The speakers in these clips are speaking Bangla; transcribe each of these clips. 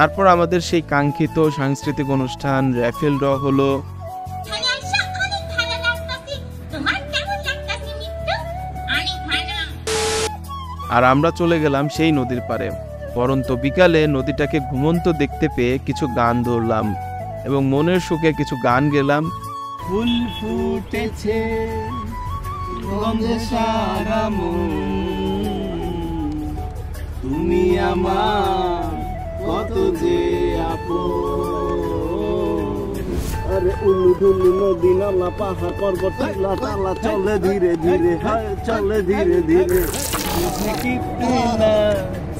তারপর আমাদের সেই কাঙ্ক্ষিত সাংস্কৃতিক অনুষ্ঠান র্যাফেল ড্র হলো। আর আমরা চলে গেলাম সেই নদীর পাড়ে। পরন্ত বিকালে নদীটাকে ঘুমন্ত দেখতে পেয়ে কিছু গান ধরলাম এবং মনের সুখে কিছু গান গেলাম। ফুল ফুটেছে গন্ধে সারা মন, তুমি আমার কত যে আপন। আরে উলু ঢুলু নদী নালা পাহাড় পর্বত টিলা টালা চলে ধীরে ধীরে, চলে ধীরে ধীরে। কিতনা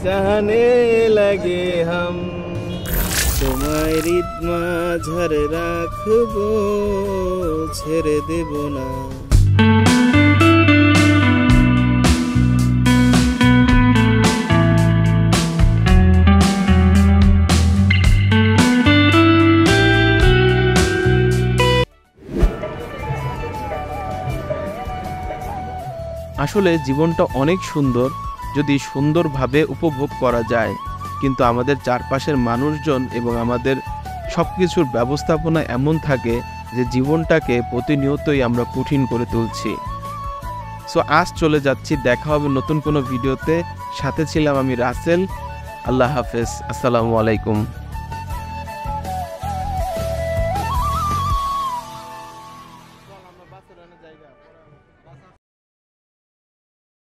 চাহনে লাগে হাম, তোমায় হৃদ মাঝারে রাখবো, ছেড়ে দেব না। আসলে জীবনটা অনেক সুন্দর যদি সুন্দরভাবে উপভোগ করা যায়, কিন্তু আমাদের চারপাশের মানুষজন এবং আমাদের সবকিছুর ব্যবস্থাপনা এমন থাকে যে জীবনটাকে প্রতিনিয়তই আমরা কঠিন করে তুলছি। সো আজ চলে যাচ্ছি, দেখা হবে নতুন কোনো ভিডিওতে। সাথে ছিলাম আমি রাসেল। আল্লাহ হাফেজ, আসসালামু আলাইকুম।